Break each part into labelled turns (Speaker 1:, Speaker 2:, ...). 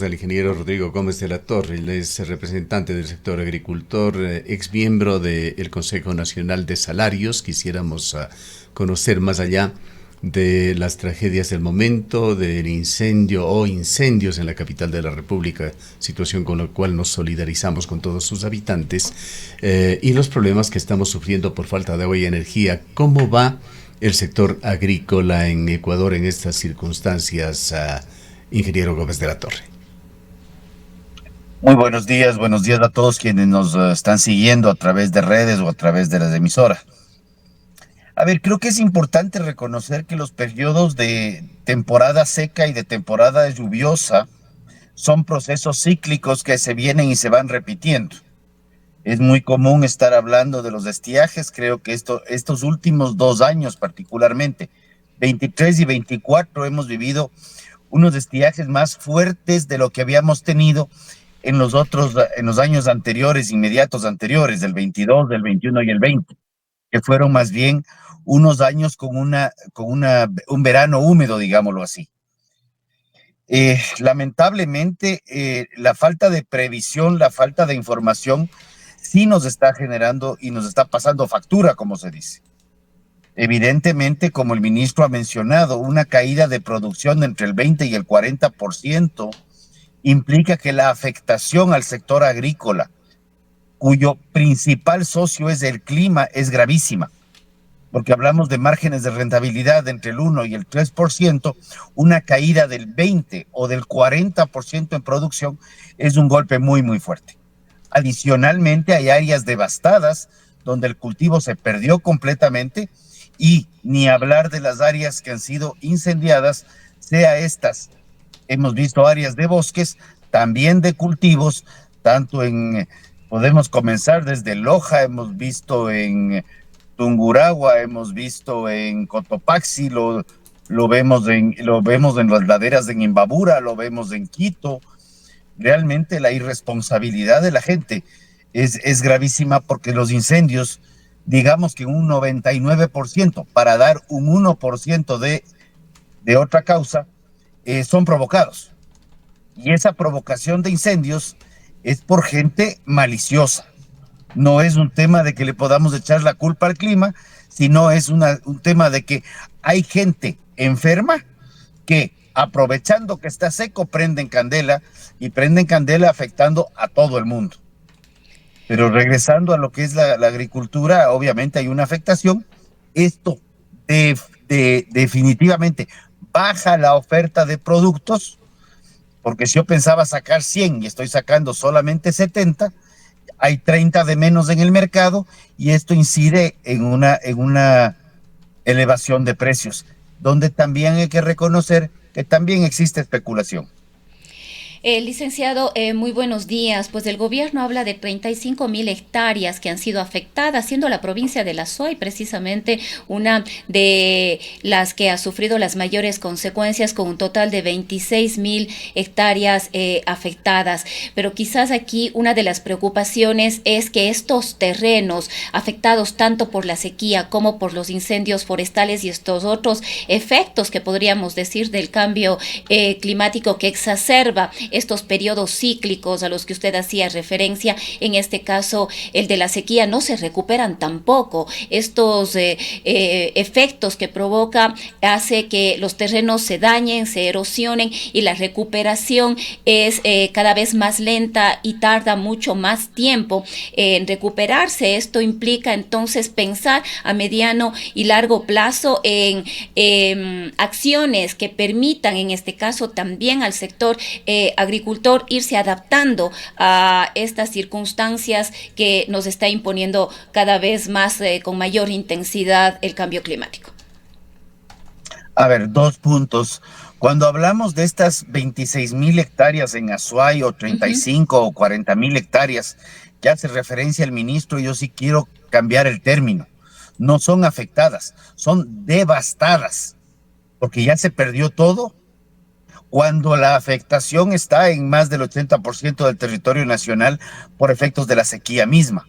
Speaker 1: Al ingeniero Rodrigo Gómez de la Torre, él es representante del sector agricultor, ex miembro del Consejo Nacional de Salarios. Quisiéramos conocer más allá de las tragedias del momento, del incendio o incendios en la capital de la República, situación con la cual nos solidarizamos con todos sus habitantes, y los problemas que estamos sufriendo por falta de agua y energía. ¿Cómo va el sector agrícola en Ecuador en estas circunstancias, ingeniero Gómez de la Torre?
Speaker 2: Muy buenos días a todos quienes nos están siguiendo a través de redes o a través de las emisoras. A ver, creo que es importante reconocer que los periodos de temporada seca y de temporada lluviosa son procesos cíclicos que se vienen y se van repitiendo. Es muy común estar hablando de los estiajes. Creo que estos últimos 2 años particularmente, 23 y 24, hemos vivido unos estiajes más fuertes de lo que habíamos tenido en los años anteriores, inmediatos anteriores, del 22, del 21 y el 20, que fueron más bien unos años un verano húmedo, digámoslo así. Lamentablemente, la falta de previsión, la falta de información, sí nos está generando y nos está pasando factura, como se dice. Evidentemente, como el ministro ha mencionado, una caída de producción de entre el 20 y el 40% implica que la afectación al sector agrícola, cuyo principal socio es el clima, es gravísima, porque hablamos de márgenes de rentabilidad entre el 1 y el 3%, una caída del 20 o del 40% en producción es un golpe muy fuerte. Adicionalmente, hay áreas devastadas donde el cultivo se perdió completamente, y ni hablar de las áreas que han sido incendiadas, sea estas, hemos visto áreas de bosques, también de cultivos, podemos comenzar desde Loja, hemos visto en Tungurahua, hemos visto en Cotopaxi, lo vemos en las laderas de Imbabura, lo vemos en Quito. Realmente la irresponsabilidad de la gente es gravísima, porque los incendios, digamos que un 99%, para dar un 1% de otra causa, son provocados. Y esa provocación de incendios es por gente maliciosa. No es un tema de que le podamos echar la culpa al clima, sino es un tema de que hay gente enferma que, aprovechando que está seco, prenden candela, y prenden candela afectando a todo el mundo. Pero regresando a lo que es la agricultura, obviamente hay una afectación. Esto definitivamente baja la oferta de productos, porque si yo pensaba sacar 100 y estoy sacando solamente 70, hay 30 de menos en el mercado, y esto incide en una elevación de precios, donde también hay que reconocer que también existe especulación.
Speaker 3: Licenciado, muy buenos días. Pues el gobierno habla de 35.000 hectáreas que han sido afectadas, siendo la provincia de La Suay precisamente una de las que ha sufrido las mayores consecuencias, con un total de 26.000 hectáreas afectadas. Pero quizás aquí una de las preocupaciones es que estos terrenos afectados tanto por la sequía como por los incendios forestales y estos otros efectos que podríamos decir del cambio climático, que exacerba estos periodos cíclicos a los que usted hacía referencia, en este caso el de la sequía, no se recuperan tampoco. Estos efectos que provoca hace que los terrenos se dañen, se erosionen, y la recuperación es cada vez más lenta y tarda mucho más tiempo en recuperarse. Esto implica entonces pensar a mediano y largo plazo en acciones que permitan, en este caso también al sector agricultor, irse adaptando a estas circunstancias que nos está imponiendo cada vez más con mayor intensidad el cambio climático.
Speaker 2: A ver, 2 puntos. Cuando hablamos de estas 26.000 hectáreas en Azuay, o 35 o 40.000 hectáreas, que hace referencia el ministro, yo sí quiero cambiar el término. No son afectadas, son devastadas, porque ya se perdió todo, cuando la afectación está en más del 80% del territorio nacional por efectos de la sequía misma.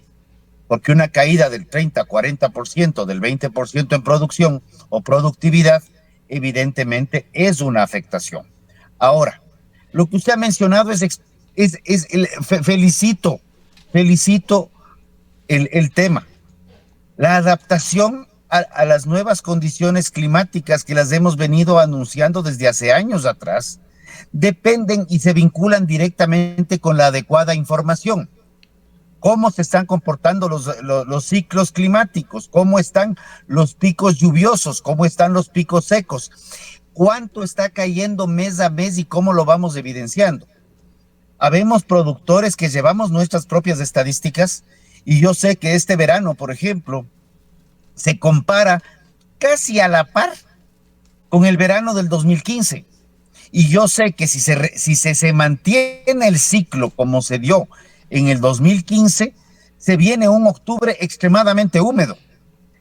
Speaker 2: Porque una caída del 30, 40%, del 20% en producción o productividad, evidentemente es una afectación. Ahora, Lo que usted ha mencionado felicito el tema. La adaptación a las nuevas condiciones climáticas que las hemos venido anunciando desde hace años atrás, dependen y se vinculan directamente con la adecuada información. Cómo se están comportando los ciclos climáticos, cómo están los picos lluviosos, cómo están los picos secos, cuánto está cayendo mes a mes y cómo lo vamos evidenciando. Habemos productores que llevamos nuestras propias estadísticas y yo sé que este verano, por ejemplo, se compara casi a la par con el verano del 2015. Y yo sé que si se mantiene el ciclo como se dio en el 2015, se viene un octubre extremadamente húmedo,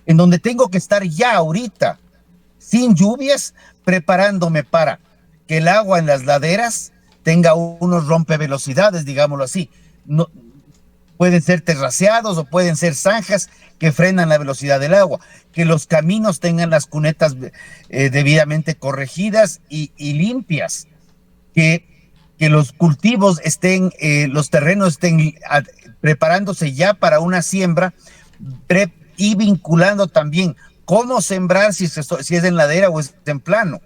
Speaker 2: en donde tengo que estar ya ahorita, sin lluvias, preparándome para que el agua en las laderas tenga unos rompevelocidades, digámoslo así. No, pueden ser terraceados o pueden ser zanjas que frenan la velocidad del agua, que los caminos tengan las cunetas debidamente corregidas y limpias, que los cultivos estén, los terrenos estén preparándose ya para una siembra y vinculando también cómo sembrar, si es en ladera o es en plano.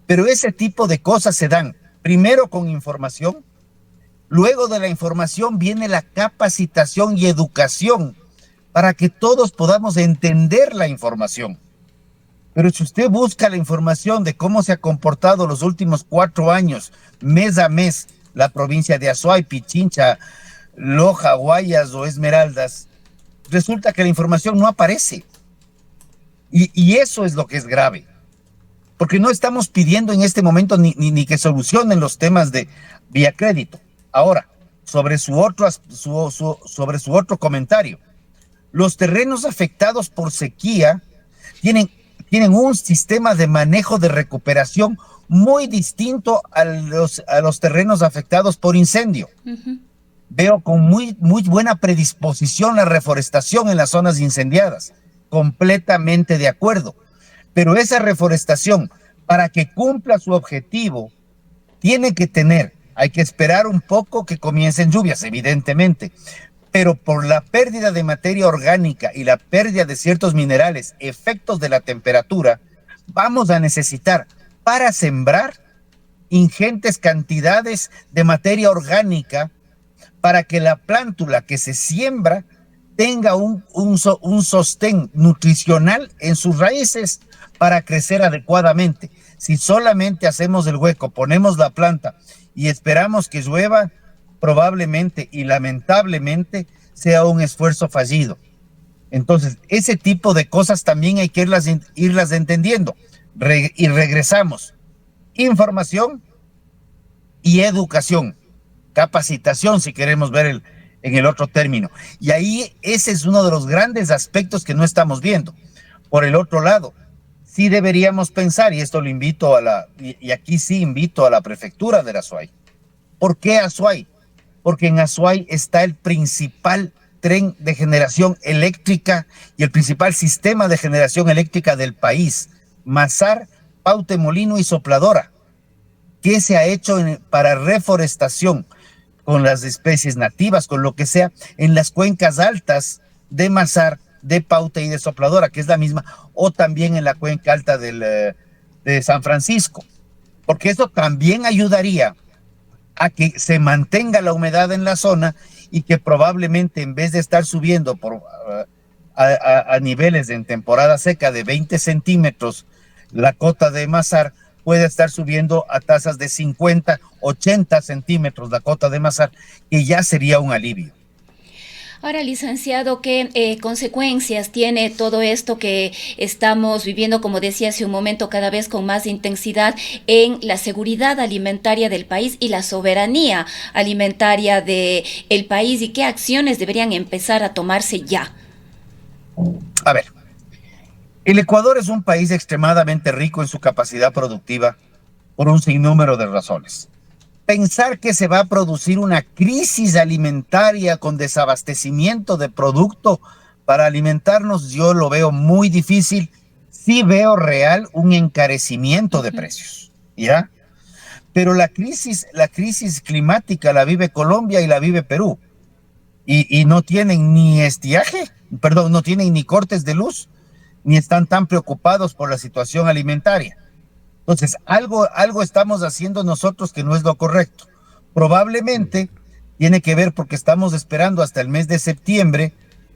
Speaker 2: Pero ese tipo de cosas se dan primero con información, luego de la información viene la capacitación y educación para que todos podamos entender la información. Pero si usted busca la información de cómo se ha comportado los últimos 4 años, mes a mes, la provincia de Azuay, Pichincha, Loja, Guayas o Esmeraldas, resulta que la información no aparece. Y eso es lo que es grave. Porque no estamos pidiendo en este momento ni que solucionen los temas de vía crédito. Ahora, sobre su otro comentario, los terrenos afectados por sequía tienen un sistema de manejo de recuperación muy distinto a los terrenos afectados por incendio. Uh-huh. Veo con muy buena predisposición la reforestación en las zonas incendiadas, completamente de acuerdo. Pero esa reforestación, para que cumpla su objetivo, hay que esperar un poco que comiencen lluvias, evidentemente, pero por la pérdida de materia orgánica y la pérdida de ciertos minerales, efectos de la temperatura, vamos a necesitar para sembrar ingentes cantidades de materia orgánica para que la plántula que se siembra tenga un sostén nutricional en sus raíces para crecer adecuadamente. Si solamente hacemos el hueco, ponemos la planta y esperamos que llueva, probablemente y lamentablemente sea un esfuerzo fallido. Entonces, ese tipo de cosas también hay que irlas entendiendo. Y regresamos. Información y educación. Capacitación, si queremos ver en el otro término. Y ahí ese es uno de los grandes aspectos que no estamos viendo. Por el otro lado, sí deberíamos pensar, y esto lo invito y aquí sí invito a la prefectura de Azuay. ¿Por qué Azuay? Porque en Azuay está el principal tren de generación eléctrica y el principal sistema de generación eléctrica del país, Mazar, Pautemolino y Sopladora. ¿Qué se ha hecho para reforestación con las especies nativas, con lo que sea, en las cuencas altas de Mazar, de Pauta y de Sopladora, que es la misma, o también en la cuenca alta de San Francisco? Porque eso también ayudaría a que se mantenga la humedad en la zona y que probablemente en vez de estar subiendo a niveles en temporada seca de 20 centímetros la cota de Mazar, puede estar subiendo a tasas de 50, 80 centímetros la cota de Mazar, que ya sería un alivio.
Speaker 3: Ahora, licenciado, ¿qué consecuencias tiene todo esto que estamos viviendo, como decía hace un momento, cada vez con más intensidad en la seguridad alimentaria del país y la soberanía alimentaria del país? ¿Y qué acciones deberían empezar a tomarse ya?
Speaker 2: A ver, el Ecuador es un país extremadamente rico en su capacidad productiva por un sinnúmero de razones. Pensar que se va a producir una crisis alimentaria con desabastecimiento de producto para alimentarnos, yo lo veo muy difícil. Sí veo real un encarecimiento de precios, ¿ya? Pero la crisis climática la vive Colombia y la vive Perú. Y no tienen ni estiaje, perdón, no tienen ni cortes de luz, ni están tan preocupados por la situación alimentaria. Entonces, algo estamos haciendo nosotros que no es lo correcto. Probablemente tiene que ver porque estamos esperando hasta el mes de septiembre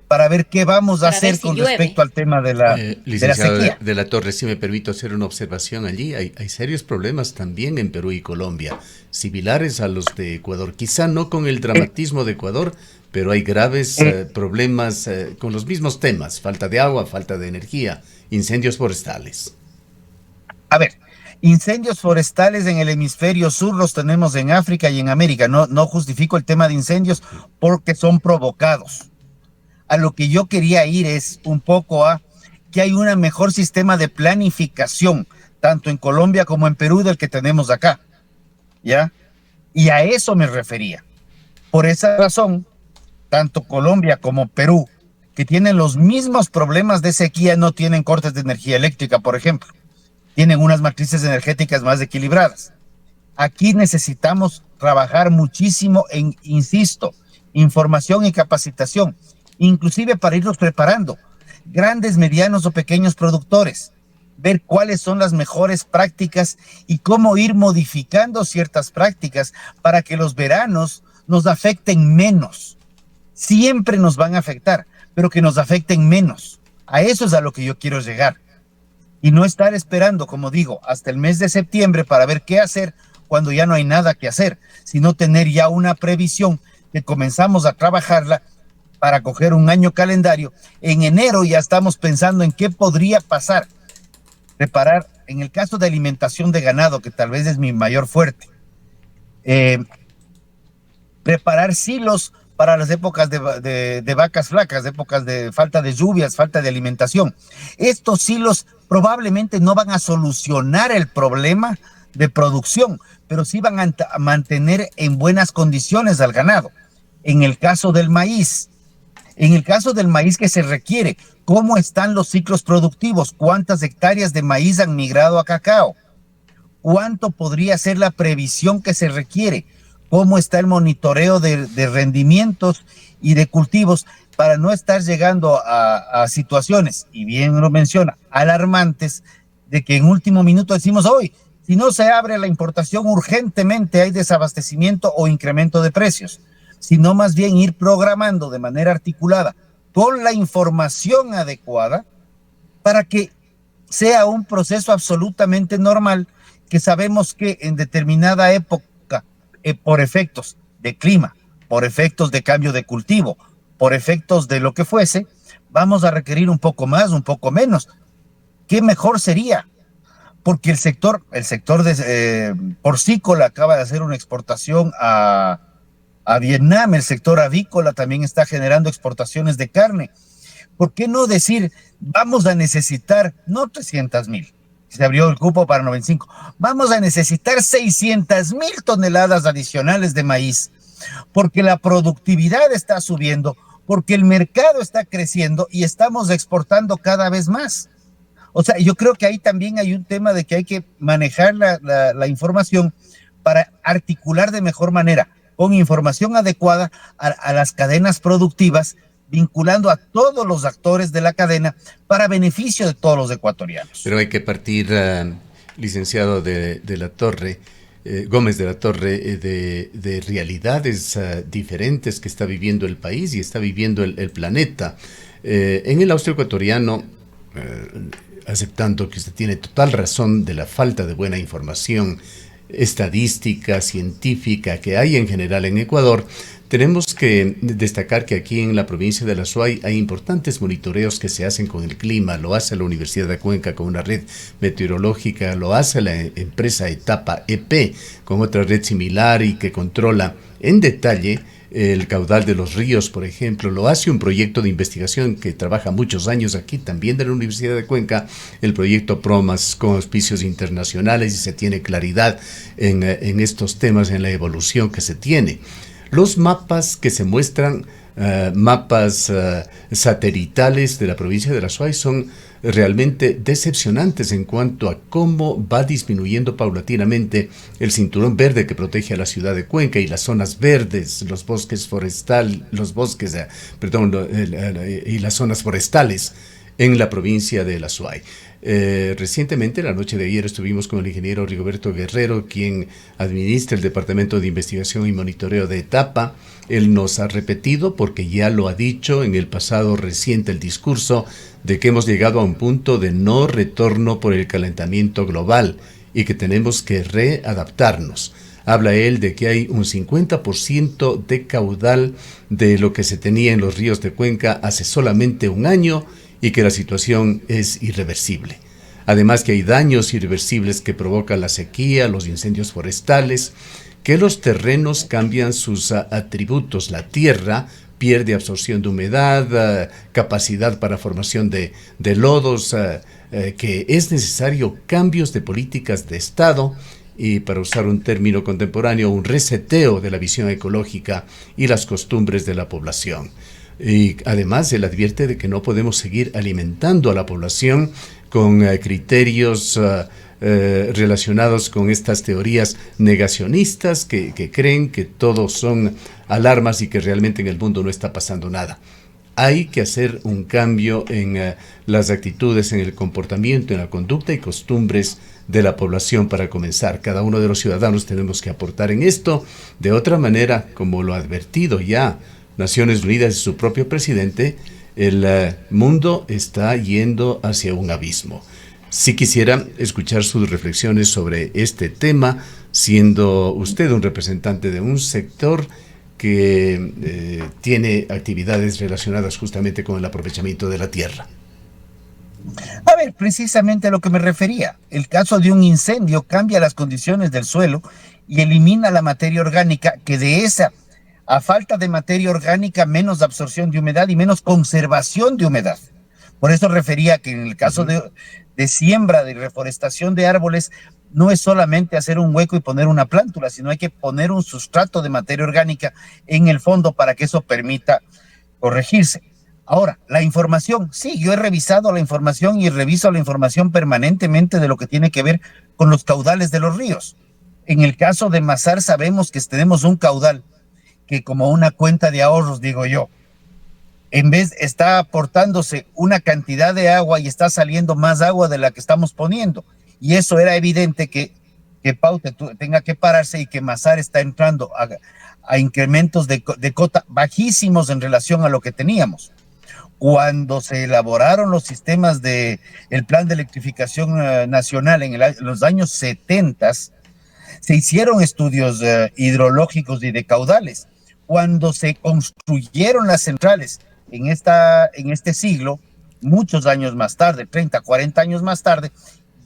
Speaker 2: para ver qué vamos a hacer con respecto al tema de la sequía.
Speaker 1: De la Torre, si me permito hacer una observación allí, hay serios problemas también en Perú y Colombia, similares a los de Ecuador, quizá no con el dramatismo de Ecuador, pero hay graves problemas con los mismos temas: falta de agua, falta de energía, incendios forestales.
Speaker 2: A ver, incendios forestales en el hemisferio sur los tenemos en África y en América. No justifico el tema de incendios porque son provocados. A lo que yo quería ir es un poco a que hay un mejor sistema de planificación, tanto en Colombia como en Perú, del que tenemos acá, ¿ya? Y a eso me refería. Por esa razón, tanto Colombia como Perú, que tienen los mismos problemas de sequía, no tienen cortes de energía eléctrica, por ejemplo. Tienen unas matrices energéticas más equilibradas. Aquí necesitamos trabajar muchísimo en, insisto, información y capacitación, inclusive para irnos preparando, grandes, medianos o pequeños productores, ver cuáles son las mejores prácticas y cómo ir modificando ciertas prácticas para que los veranos nos afecten menos. Siempre nos van a afectar, pero que nos afecten menos. A eso es a lo que yo quiero llegar. Y no estar esperando, como digo, hasta el mes de septiembre para ver qué hacer cuando ya no hay nada que hacer, sino tener ya una previsión que comenzamos a trabajarla para coger un año calendario. En enero ya estamos pensando en qué podría pasar. Preparar, en el caso de alimentación de ganado, que tal vez es mi mayor fuerte, preparar silos para las épocas de vacas flacas, épocas de falta de lluvias, falta de alimentación. Estos silos probablemente no van a solucionar el problema de producción, pero sí van a mantener en buenas condiciones al ganado. En el caso del maíz, ¿qué se requiere? ¿Cómo están los ciclos productivos? ¿Cuántas hectáreas de maíz han migrado a cacao? ¿Cuánto podría ser la previsión que se requiere? ¿Cómo está el monitoreo de rendimientos y de cultivos para no estar llegando a situaciones, y bien lo menciona, alarmantes, de que en último minuto decimos hoy, si no se abre la importación urgentemente hay desabastecimiento o incremento de precios, sino más bien ir programando de manera articulada con la información adecuada para que sea un proceso absolutamente normal, que sabemos que en determinada época, por efectos de clima, por efectos de cambio de cultivo, por efectos de lo que fuese, vamos a requerir un poco más, un poco menos. ¿Qué mejor sería? Porque el sector porcícola acaba de hacer una exportación a Vietnam, el sector avícola también está generando exportaciones de carne. ¿Por qué no decir, vamos a necesitar, no 300,000, se abrió el cupo para 95, vamos a necesitar 600,000 toneladas adicionales de maíz, porque la productividad está subiendo, porque el mercado está creciendo y estamos exportando cada vez más? O sea, yo creo que ahí también hay un tema de que hay que manejar la información para articular de mejor manera, con información adecuada a las cadenas productivas, vinculando a todos los actores de la cadena para beneficio de todos los ecuatorianos.
Speaker 1: Pero hay que partir, licenciado de la Torre, Gómez de la Torre, de realidades diferentes que está viviendo el país y está viviendo el planeta. En el austroecuatoriano, aceptando que usted tiene total razón de la falta de buena información estadística, científica que hay en general en Ecuador, tenemos que destacar que aquí en la provincia de La Suay hay importantes monitoreos que se hacen con el clima. Lo hace la Universidad de Cuenca con una red meteorológica, lo hace la empresa Etapa EP con otra red similar y que controla en detalle el caudal de los ríos, por ejemplo. Lo hace un proyecto de investigación que trabaja muchos años aquí, también de la Universidad de Cuenca, el proyecto PROMAS, con auspicios internacionales, y se tiene claridad en estos temas, en la evolución que se tiene. Los mapas que se muestran, mapas satelitales de la provincia de La Suay, son realmente decepcionantes en cuanto a cómo va disminuyendo paulatinamente el cinturón verde que protege a la ciudad de Cuenca y las zonas verdes, los bosques y las zonas forestales en la provincia de El Azuay. Recientemente, la noche de ayer, estuvimos con el ingeniero Rigoberto Guerrero, quien administra el Departamento de Investigación y Monitoreo de Etapa. Él nos ha repetido, porque ya lo ha dicho en el pasado reciente el discurso, de que hemos llegado a un punto de no retorno por el calentamiento global y que tenemos que readaptarnos. Habla él de que hay un 50% de caudal de lo que se tenía en los ríos de Cuenca hace solamente un año y que la situación es irreversible. Además que hay daños irreversibles que provoca la sequía, los incendios forestales, que los terrenos cambian sus atributos. La tierra pierde absorción de humedad, capacidad para formación de lodos, que es necesario cambios de políticas de Estado y, para usar un término contemporáneo, un reseteo de la visión ecológica y las costumbres de la población. Y además él advierte de que no podemos seguir alimentando a la población con criterios relacionados con estas teorías negacionistas que creen que todo son alarmas y que realmente en el mundo no está pasando nada. Hay que hacer un cambio en las actitudes, en el comportamiento, en la conducta y costumbres de la población para comenzar. Cada uno de los ciudadanos tenemos que aportar en esto. De otra manera, como lo ha advertido ya Naciones Unidas y su propio presidente, el mundo está yendo hacia un abismo. Sí quisiera escuchar sus reflexiones sobre este tema, siendo usted un representante de un sector que tiene actividades relacionadas justamente con el aprovechamiento de la tierra.
Speaker 2: A ver, precisamente a lo que me refería. El caso de un incendio cambia las condiciones del suelo y elimina la materia orgánica, que de esa, a falta de materia orgánica, menos absorción de humedad y menos conservación de humedad. Por eso refería que en el caso de siembra, de reforestación de árboles, no es solamente hacer un hueco y poner una plántula, sino hay que poner un sustrato de materia orgánica en el fondo para que eso permita corregirse. Ahora, la información, sí, yo he revisado la información y reviso la información permanentemente de lo que tiene que ver con los caudales de los ríos. En el caso de Masar sabemos que tenemos un caudal que, como una cuenta de ahorros, digo yo, en vez está aportándose una cantidad de agua y está saliendo más agua de la que estamos poniendo. Y eso era evidente que Paute tenga que pararse y que Masar está entrando a incrementos de cota bajísimos en relación a lo que teníamos. Cuando se elaboraron los sistemas del plan de electrificación nacional en los años 70, se hicieron estudios hidrológicos y de caudales. Cuando se construyeron las centrales en este siglo, muchos años más tarde, 30, 40 años más tarde,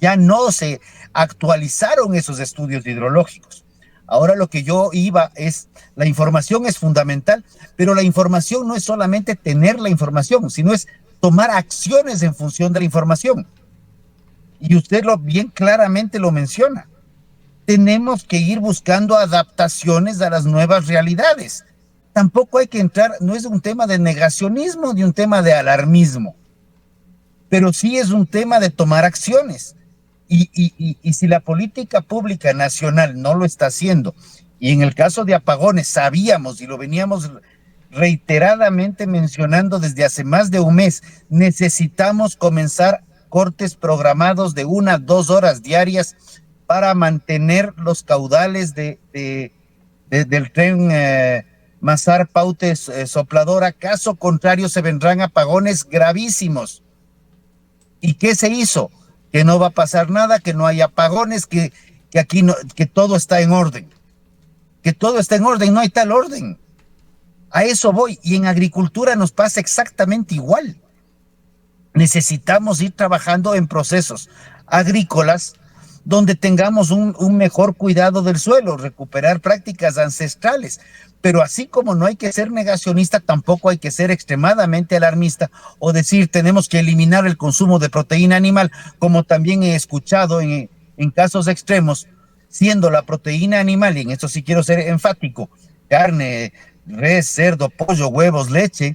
Speaker 2: ya no se actualizaron esos estudios hidrológicos. Ahora lo que yo iba es, la información es fundamental, pero la información no es solamente tener la información, sino es tomar acciones en función de la información. Y usted bien claramente lo menciona. Tenemos que ir buscando adaptaciones a las nuevas realidades. Tampoco hay que entrar, no es un tema de negacionismo ni un tema de alarmismo, pero sí es un tema de tomar acciones. Y si la política pública nacional no lo está haciendo, y en el caso de apagones sabíamos y lo veníamos reiteradamente mencionando desde hace más de un mes, necesitamos comenzar cortes programados de 1 a 2 horas diarias para mantener los caudales del tren Masar Paute Sopladora. Caso contrario se vendrán apagones gravísimos. ¿Y qué se hizo? Que no va a pasar nada, que no hay apagones, que aquí no, que todo está en orden. Que todo está en orden, no hay tal orden. A eso voy. Y en agricultura nos pasa exactamente igual. Necesitamos ir trabajando en procesos agrícolas donde tengamos un mejor cuidado del suelo, recuperar prácticas ancestrales. Pero así como no hay que ser negacionista, tampoco hay que ser extremadamente alarmista o decir tenemos que eliminar el consumo de proteína animal, como también he escuchado en casos extremos, siendo la proteína animal, y en esto sí quiero ser enfático, carne, res, cerdo, pollo, huevos, leche,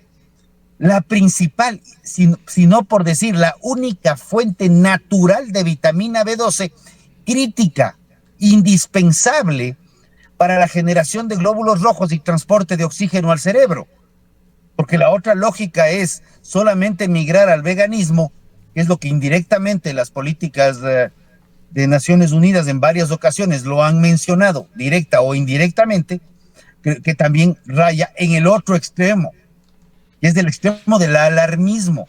Speaker 2: la principal, si no por decir la única fuente natural de vitamina B12, crítica, indispensable para la generación de glóbulos rojos y transporte de oxígeno al cerebro. Porque la otra lógica es solamente migrar al veganismo, que es lo que indirectamente las políticas de Naciones Unidas en varias ocasiones lo han mencionado, directa o indirectamente, que también raya en el otro extremo, que es del extremo del alarmismo.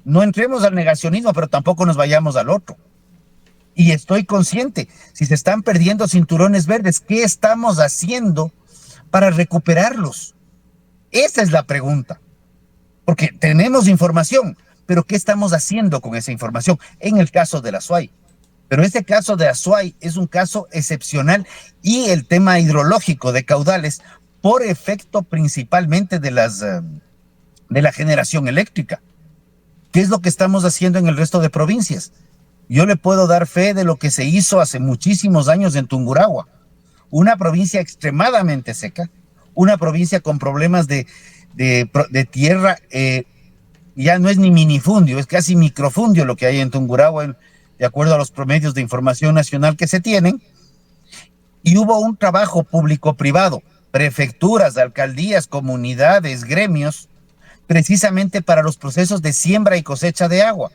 Speaker 2: No entremos al negacionismo, pero tampoco nos vayamos al otro. Y estoy consciente, si se están perdiendo cinturones verdes, ¿qué estamos haciendo para recuperarlos? Esa es la pregunta. Porque tenemos información, pero ¿qué estamos haciendo con esa información? En el caso de la Azuay. Pero este caso de Azuay es un caso excepcional, y el tema hidrológico de caudales por efecto principalmente de la generación eléctrica. ¿Qué es lo que estamos haciendo en el resto de provincias? Yo le puedo dar fe de lo que se hizo hace muchísimos años en Tungurahua, una provincia extremadamente seca, una provincia con problemas de tierra, ya no es ni minifundio, es casi microfundio lo que hay en Tungurahua, de acuerdo a los promedios de información nacional que se tienen. Y hubo un trabajo público-privado, prefecturas, alcaldías, comunidades, gremios, precisamente para los procesos de siembra y cosecha de agua,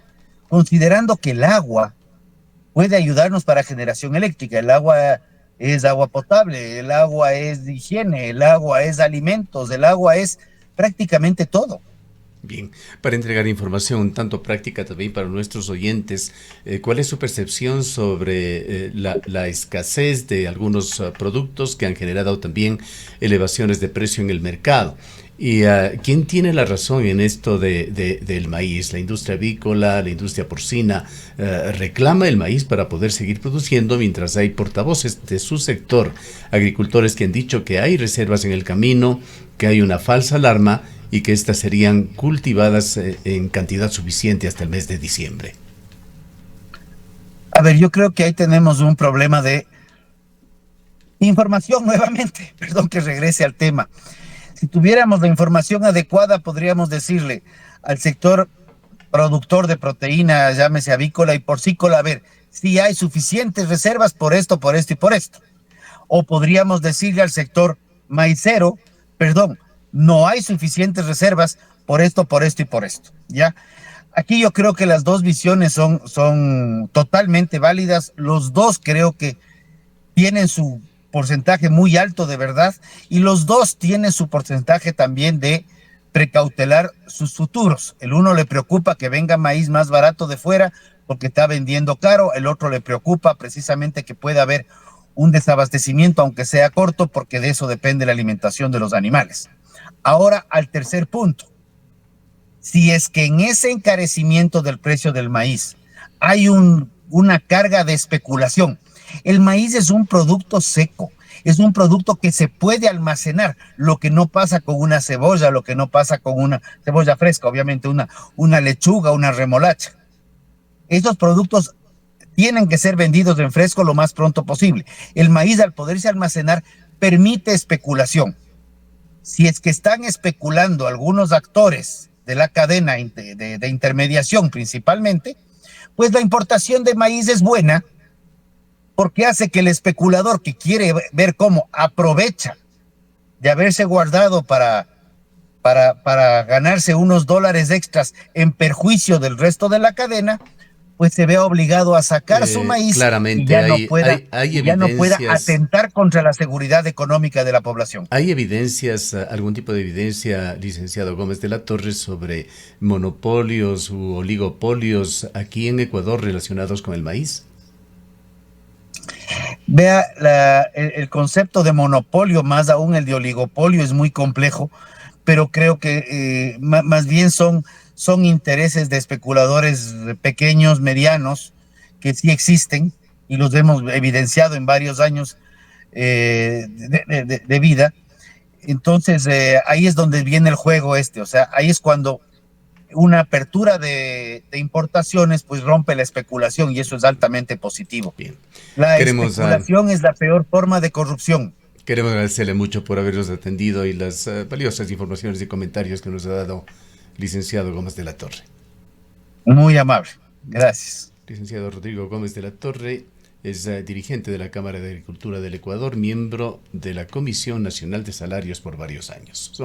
Speaker 2: considerando que el agua puede ayudarnos para generación eléctrica. El agua es agua potable, el agua es higiene, el agua es alimentos, el agua es prácticamente todo.
Speaker 1: Bien, para entregar información un tanto práctica también para nuestros oyentes, ¿cuál es su percepción sobre la escasez de algunos productos que han generado también elevaciones de precio en el mercado? ¿Y quién tiene la razón en esto del maíz? ¿La industria avícola, la industria porcina reclama el maíz para poder seguir produciendo, mientras hay portavoces de su sector, agricultores que han dicho que hay reservas en el camino, que hay una falsa alarma y que estas serían cultivadas en cantidad suficiente hasta el mes de diciembre?
Speaker 2: A ver, yo creo que ahí tenemos un problema de información nuevamente. Perdón que regrese al tema. Si tuviéramos la información adecuada, podríamos decirle al sector productor de proteína, llámese avícola y porcícola, a ver, si hay suficientes reservas por esto y por esto. O podríamos decirle al sector maicero, perdón, no hay suficientes reservas por esto y por esto, ¿ya? Aquí yo creo que las dos visiones son totalmente válidas. Los dos creo que tienen su porcentaje muy alto de verdad, y los dos tienen su porcentaje también de precautelar sus futuros. El uno le preocupa que venga maíz más barato de fuera porque está vendiendo caro, el otro le preocupa precisamente que pueda haber un desabastecimiento, aunque sea corto, porque de eso depende la alimentación de los animales. Ahora, al tercer punto, si es que en ese encarecimiento del precio del maíz hay una carga de especulación. El maíz es un producto seco, es un producto que se puede almacenar, lo que no pasa con una cebolla, lo que no pasa con una cebolla fresca, obviamente una lechuga, una remolacha. Esos productos tienen que ser vendidos en fresco lo más pronto posible. El maíz, al poderse almacenar, permite especulación. Si es que están especulando algunos actores de la cadena de intermediación principalmente, pues la importación de maíz es buena, porque hace que el especulador que quiere ver cómo aprovecha de haberse guardado para ganarse unos dólares extras en perjuicio del resto de la cadena, pues se vea obligado a sacar su maíz,
Speaker 1: claramente,
Speaker 2: y ya no pueda atentar contra la seguridad económica de la población.
Speaker 1: ¿Hay evidencias, algún tipo de evidencia, licenciado Gómez de la Torre, sobre monopolios u oligopolios aquí en Ecuador relacionados con el maíz?
Speaker 2: Vea, el concepto de monopolio, más aún el de oligopolio, es muy complejo, pero creo que más bien son intereses de especuladores pequeños, medianos, que sí existen y los hemos evidenciado en varios años de vida. Entonces, ahí es donde viene el juego o sea, ahí es cuando una apertura de importaciones pues rompe la especulación, y eso es altamente positivo.
Speaker 1: Bien.
Speaker 2: La especulación es la peor forma de corrupción.
Speaker 1: Queremos agradecerle mucho por habernos atendido y las valiosas informaciones y comentarios que nos ha dado licenciado Gómez de la Torre.
Speaker 2: Muy amable. Gracias.
Speaker 1: Licenciado Rodrigo Gómez de la Torre es dirigente de la Cámara de Agricultura del Ecuador, miembro de la Comisión Nacional de Salarios por varios años.